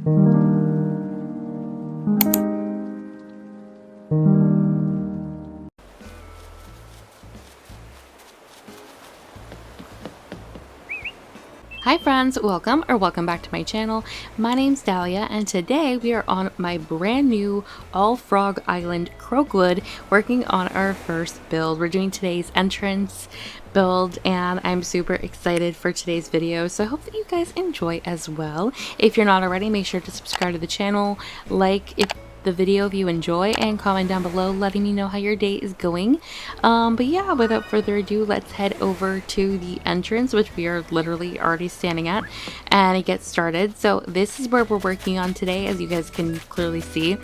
Hi friends, welcome back to my channel. My name's Dahlia and today we are on my brand new all frog island CROAKWOOD working on our first build. We're doing today's entrance build and I'm super excited for today's video, so I hope that you guys enjoy as well. If you're not already, make sure to subscribe to the channel, like if the video if you enjoy, and comment down below letting me know how your day is going. But yeah, without further ado, let's head over to the entrance, which we are literally already standing at, and get started. So this is where we're working on today, as you guys can clearly see,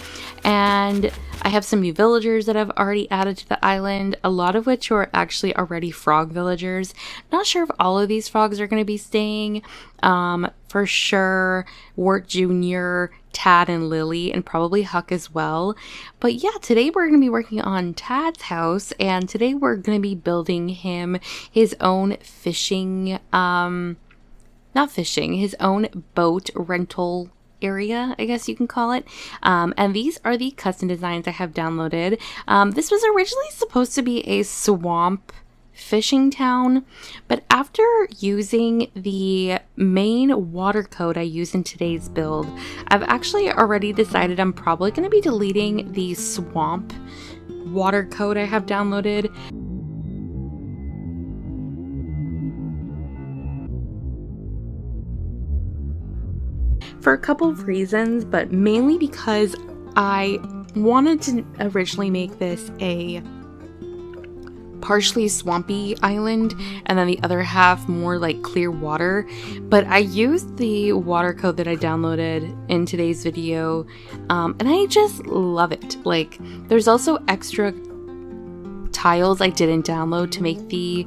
and I have some new villagers that I've already added to the island, a lot of which are actually already frog villagers. Not sure if all of these frogs are going to be staying. For sure Wart Jr., Tad, and Lily, and probably Huck as well. But yeah, today we're going to be working on Tad's house, and today we're going to be building him his own fishing, his own boat rental area, I guess you can call it. And these are the custom designs I have downloaded. This was originally supposed to be a swamp fishing town, but after using the main water code I use in today's build, I've actually already decided I'm probably going to be deleting the swamp water code I have downloaded. For a couple of reasons, but mainly because I wanted to originally make this a partially swampy island and then the other half more like clear water, but I used the water code that I downloaded in today's video, and I just love it. Like, there's also extra tiles I didn't download to make the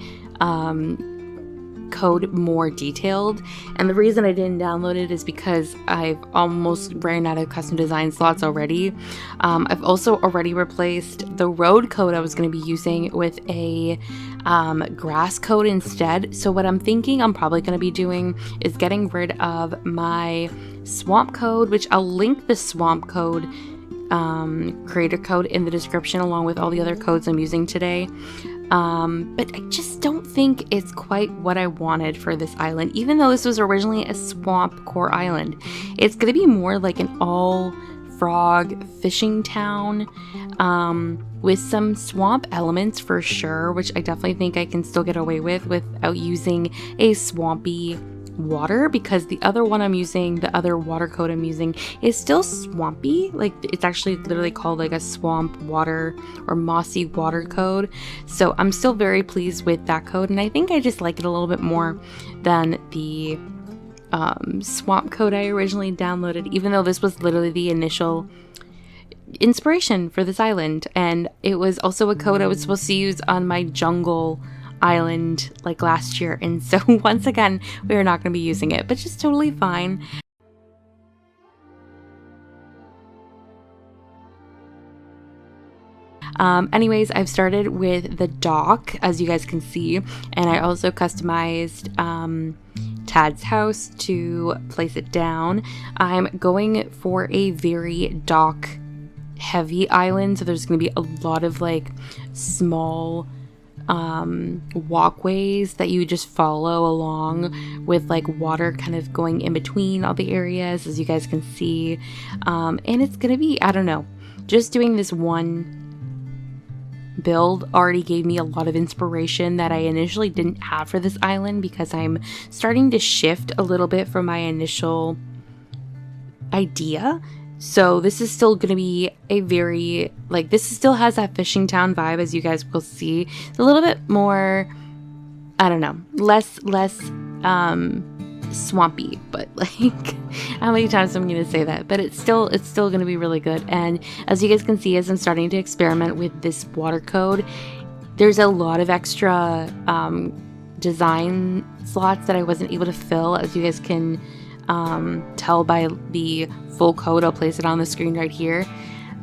code more detailed, and the reason I didn't download it is because I've almost ran out of custom design slots already. I've also already replaced the road code I was going to be using with a grass code instead. So what I'm thinking I'm probably going to be doing is getting rid of my swamp code, which I'll link the swamp code creator code in the description along with all the other codes I'm using today. But I just don't think it's quite what I wanted for this island, even though this was originally a swamp core island. It's going to be more like an all frog fishing town, with some swamp elements for sure, which I definitely think I can still get away with without using a swampy water, because the other one I'm using, the other water code I'm using, is still swampy. Like, it's actually literally called like a swamp water or mossy water code. So I'm still very pleased with that code, and I think I just like it a little bit more than the swamp code I originally downloaded, even though this was literally the initial inspiration for this island, and it was also a code I was supposed to use on my jungle island like last year, and so once again we are not going to be using it, but just totally fine. Anyways, I've started with the dock, as you guys can see, and I also customized Tad's house to place it down. I'm going for a very dock heavy island, so there's going to be a lot of like small walkways that you just follow along with like water kind of going in between all the areas, as you guys can see. And it's gonna be, I don't know, just doing this one build already gave me a lot of inspiration that I initially didn't have for this island, because I'm starting to shift a little bit from my initial idea. So this is still going to be a very, like, this still has that fishing town vibe, as you guys will see. It's a little bit more, I don't know, less swampy, but like, how many times I'm going to say that? But it's still going to be really good. And as you guys can see, as I'm starting to experiment with this water code, there's a lot of extra design slots that I wasn't able to fill, as you guys can tell by the full code. I'll place it on the screen right here.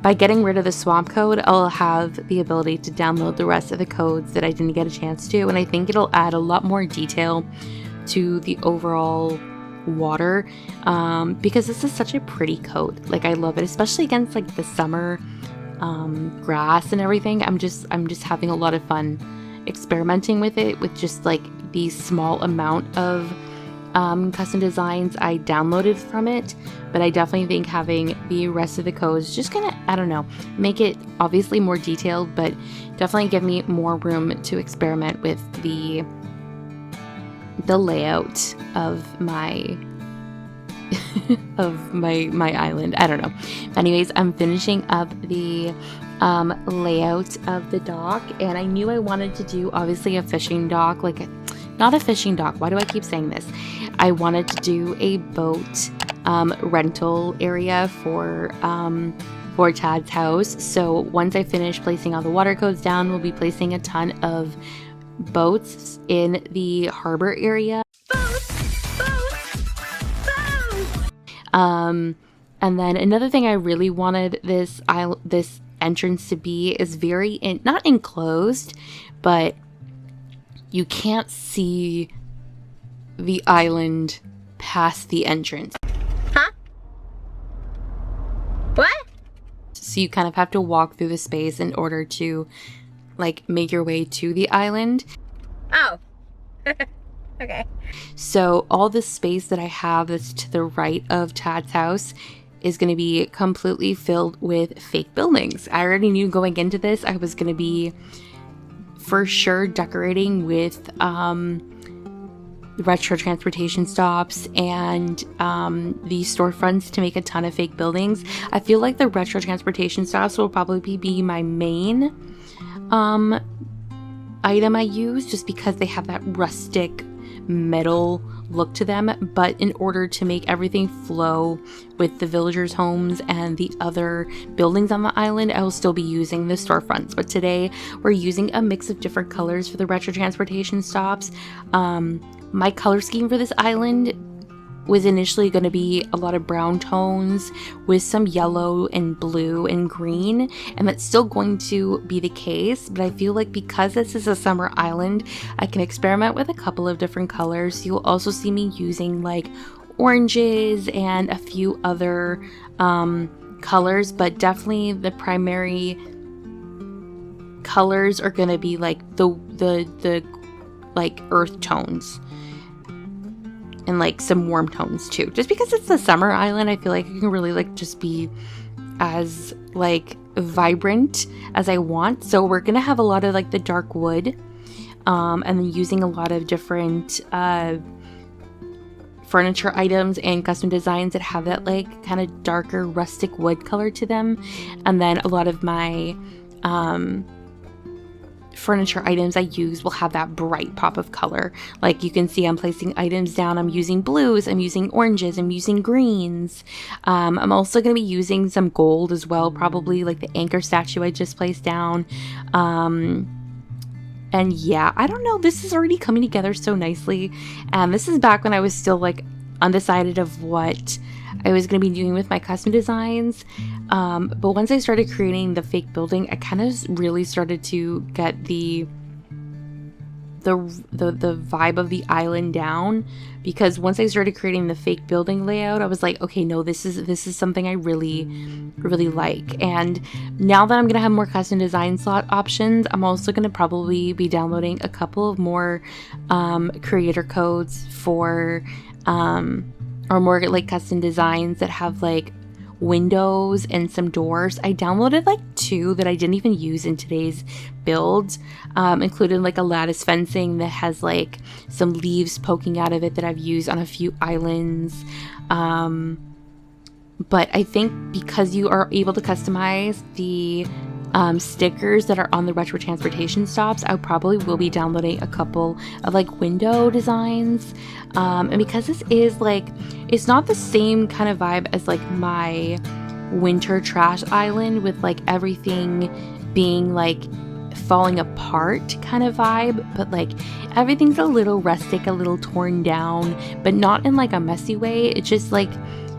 By getting rid of the swamp code, I'll have the ability to download the rest of the codes that I didn't get a chance to, and I think it'll add a lot more detail to the overall water, because this is such a pretty coat. Like, I love it, especially against like the summer grass and everything. I'm just having a lot of fun experimenting with it, with just like the small amount of custom designs I downloaded from it. But I definitely think having the rest of the code is just gonna, I don't know, make it obviously more detailed, but definitely give me more room to experiment with the layout of my of my island. I don't know. Anyways, I'm finishing up the layout of the dock, and I knew I wanted to do obviously a fishing dock, like not a fishing dock. Why do I keep saying this? I wanted to do a boat rental area for Tad's house. So once I finish placing all the water codes down, we'll be placing a ton of boats in the harbor area. And then another thing I really wanted this entrance to be is very not enclosed, but you can't see the island past the entrance. Huh? What? So you kind of have to walk through the space in order to like make your way to the island. Oh. Okay. So all the space that I have that's to the right of Tad's house is going to be completely filled with fake buildings. I already knew going into this I was going to be for sure decorating with retro transportation stops and the storefronts to make a ton of fake buildings. I feel like the retro transportation stops will probably be my main item I use, just because they have that rustic metal look to them. But in order to make everything flow with the villagers' homes and the other buildings on the island, I will still be using the storefronts. But today we're using a mix of different colors for the retro transportation stops. My color scheme for this island was initially going to be a lot of brown tones with some yellow and blue and green, and that's still going to be the case, but I feel like because this is a summer island, I can experiment with a couple of different colors. You'll also see me using like oranges and a few other colors, but definitely the primary colors are going to be like the like earth tones. And like some warm tones too. Just because it's the summer island, I feel like I can really like just be as like vibrant as I want. So we're gonna have a lot of like the dark wood, and then using a lot of different furniture items and custom designs that have that like kind of darker rustic wood color to them. And then a lot of my furniture items I use will have that bright pop of color. Like you can see I'm placing items down. I'm using blues, I'm using oranges, I'm using greens. I'm also going to be using some gold as well, probably like the anchor statue I just placed down. And yeah, I don't know, this is already coming together so nicely. And this is back when I was still like undecided of what I was going to be doing with my custom designs. But once I started creating the fake building, I kind of really started to get the vibe of the island down, because once I started creating the fake building layout, I was like, okay, no, this is something I really like. And now that I'm going to have more custom design slot options, I'm also going to probably be downloading a couple of more creator codes for or more like custom designs that have like windows and some doors. I downloaded like 2 that I didn't even use in today's build, including like a lattice fencing that has like some leaves poking out of it that I've used on a few islands. But I think because you are able to customize the stickers that are on the retro transportation stops, I probably will be downloading a couple of like window designs. And because this is like, it's not the same kind of vibe as like my winter trash island with like everything being like falling apart kind of vibe, but like everything's a little rustic, a little torn down, but not in like a messy way. It's just like,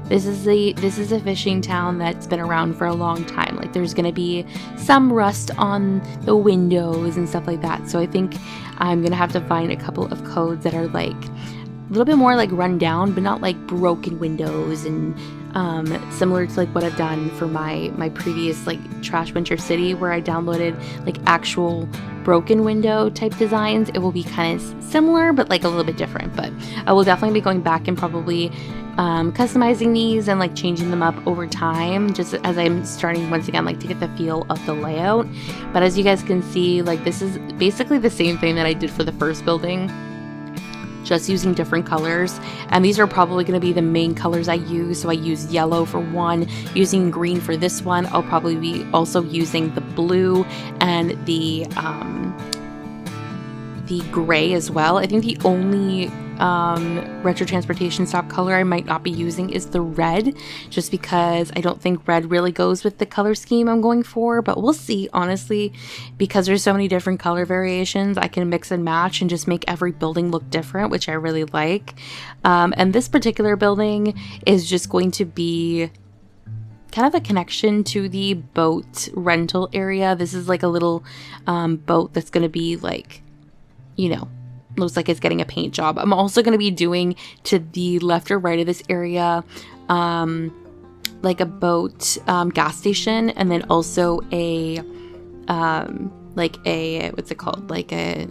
this is a fishing town that's been around for a long time. Like there's gonna be some rust on the windows and stuff like that. So I think I'm gonna have to find a couple of codes that are like little bit more like run down, but not like broken windows, and similar to like what I've done for my previous like Trash Winter City, where I downloaded like actual broken window type designs. It will be kind of similar, but like a little bit different. But I will definitely be going back and probably customizing these and like changing them up over time, just as I'm starting once again like to get the feel of the layout. But as you guys can see, like this is basically the same thing that I did for the first building, just using different colors, and these are probably going to be the main colors I use. So I use yellow for one, using green for this one. I'll probably be also using the blue and the gray as well. I think the only retro transportation stop color I might not be using is the red, just because I don't think red really goes with the color scheme I'm going for, but we'll see. Honestly, because there's so many different color variations, I can mix and match and just make every building look different, which I really like. And this particular building is just going to be kind of a connection to the boat rental area. This is like a little boat that's going to be like, you know, looks like it's getting a paint job. I'm also going to be doing to the left or right of this area like a boat gas station, and then also a like a, what's it called, like a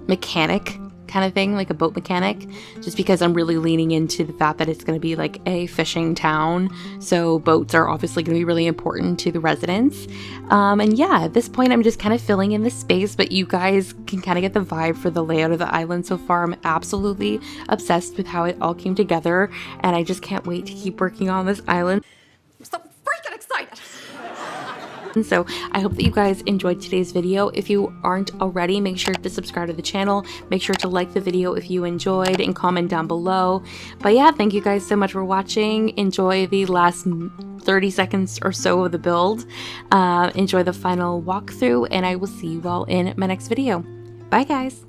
mechanic kind of thing, like a boat mechanic, just because I'm really leaning into the fact that it's going to be like a fishing town, so boats are obviously going to be really important to the residents. And yeah, at this point I'm just kind of filling in the space, but you guys can kind of get the vibe for the layout of the island so far. I'm absolutely obsessed with how it all came together, and I just can't wait to keep working on this island. I'm so freaking excited. So I hope that you guys enjoyed today's video. If you aren't already, make sure to subscribe to the channel. Make sure to like the video if you enjoyed, and comment down below. But yeah, thank you guys so much for watching. Enjoy the last 30 seconds or so of the build. Enjoy the final walkthrough, and I will see you all in my next video. Bye guys.